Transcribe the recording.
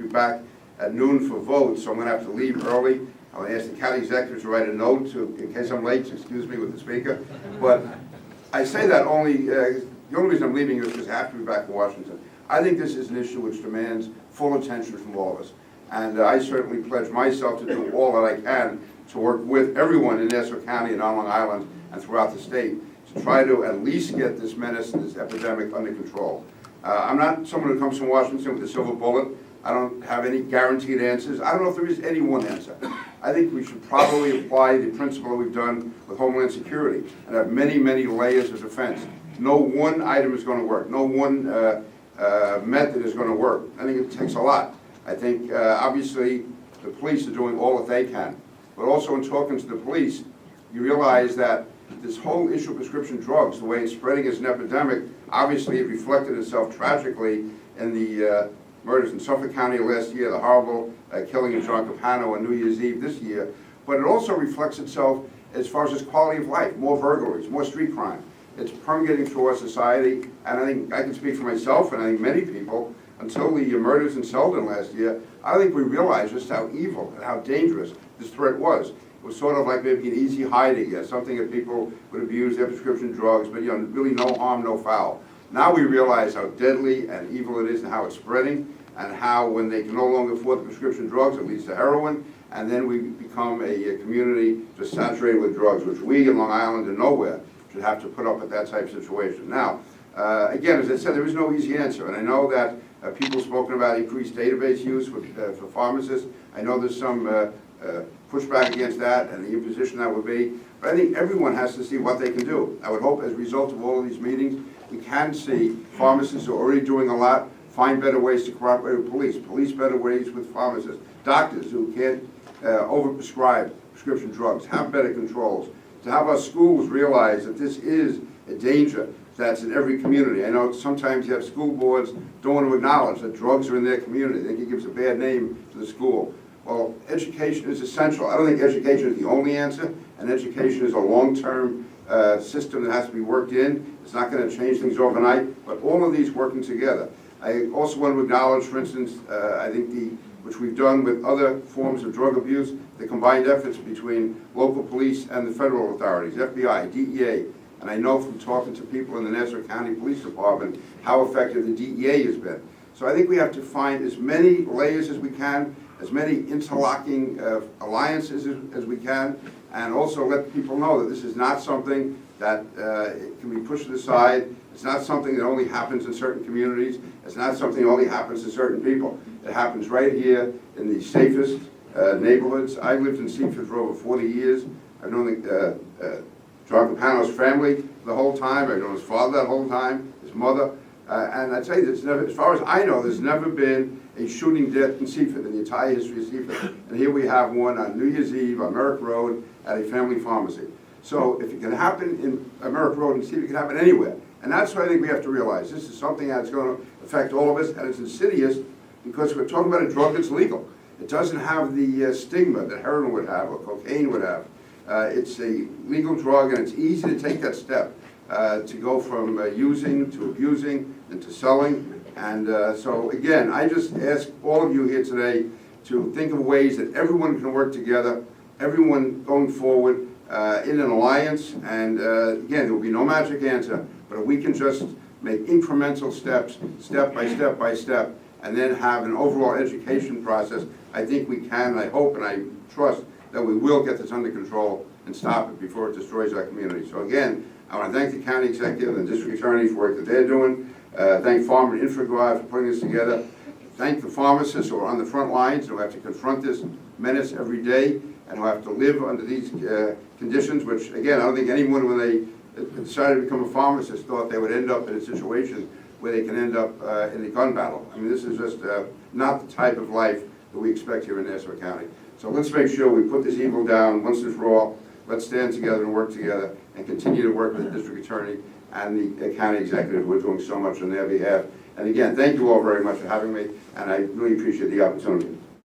be back at noon for votes, so I'm going to have to leave early. I'm going to ask the county executive to write a note in case I'm late, excuse me, with the speaker. But I say that only, the only reason I'm leaving is because I have to be back in Washington. I think this is an issue which demands full attention from all of us. And I certainly pledge myself to do all that I can to work with everyone in Nassau County and on Long Island and throughout the state to try to at least get this menace and this epidemic under control. I'm not someone who comes from Washington with a silver bullet. I don't have any guaranteed answers. I don't know if there is any one answer. I think we should probably apply the principle that we've done with Homeland Security and have many, many layers of defense. No one item is going to work. No one method is going to work. I think it takes a lot. I think, obviously, the police are doing all that they can. But also in talking to the police, you realize that this whole issue of prescription drugs, the way it's spreading as an epidemic, obviously it reflected itself tragically in the murders in Suffolk County last year, the horrible killing of John Capano on New Year's Eve this year. But it also reflects itself as far as its quality of life, more burglaries, more street crime. It's permeating through our society, and I think I can speak for myself, and I think many people, until the murders in Selden last year, I think we realized just how evil and how dangerous this threat was. It was sort of like maybe an easy hiding, something that people would abuse their prescription drugs, but really no harm, no foul. Now we realize how deadly and evil it is and how it's spreading, and how when they can no longer afford the prescription drugs, it leads to heroin, and then we become a community just saturated with drugs, which we in Long Island and nowhere should have to put up with that type of situation. Now, again, as I said, there is no easy answer, and I know that people have spoken about increased database use for pharmacists. I know there's some pushback against that and the imposition that would be, but I think everyone has to see what they can do. I would hope as a result of all of these meetings, we can see pharmacists who are already doing a lot, find better ways to cooperate with police better ways with pharmacists, doctors who can't overprescribe prescription drugs, have better controls, to have our schools realize that this is a danger that's in every community. I know sometimes you have school boards don't want to acknowledge that drugs are in their community. They think it gives a bad name to the school. Well, education is essential. I don't think education is the only answer, and education is a long-term system that has to be worked in. It's not going to change things overnight, but all of these working together. I also want to acknowledge, for instance, I think which we've done with other forms of drug abuse, the combined efforts between local police and the federal authorities, FBI, DEA, and I know from talking to people in the Nassau County Police Department how effective the DEA has been. So I think we have to find as many layers as we can, as many interlocking alliances as we can, and also let people know that this is not something that can be pushed aside. It's not something that only happens in certain communities. It's not something that only happens to certain people. It happens right here in the safest neighborhoods. I lived in Seaford for over 40 years. I've known John Capano's family the whole time. I've known his father that whole time, his mother. And I'd say there's never, as far as I know, there's never been a shooting death in Seaford in the entire history of Seaford. And here we have one on New Year's Eve on Merrick Road at a family pharmacy. So if it can happen in Merrick Road and Seaford, it can happen anywhere. And that's what I think we have to realize. This is something that's going to affect all of us, and it's insidious because we're talking about a drug that's legal. It doesn't have the stigma that heroin would have or cocaine would have. It's a legal drug, and it's easy to take that step to go from using to abusing and to selling. And so again, I just ask all of you here today to think of ways that everyone can work together, everyone going forward in an alliance. And again, there will be no magic answer, but if we can just make incremental steps, step by step by step, and then have an overall education process, I think we can, and I hope and I trust that we will get this under control and stop it before it destroys our community. So again, I want to thank the county executive and district attorney for work that they're doing. Thank Farm and InfraGuard for putting this together. Thank the pharmacists who are on the front lines, who have to confront this menace every day, and who have to live under these conditions, which again, I don't think anyone when they decided to become a pharmacist thought they would end up in a situation where they can end up in a gun battle. I mean, this is just not the type of life that we expect here in Nassau County. So let's make sure we put this evil down once and for all. Let's stand together and work together and continue to work with the district attorney and the county executive who are doing so much on their behalf. And again, thank you all very much for having me, and I really appreciate the opportunity.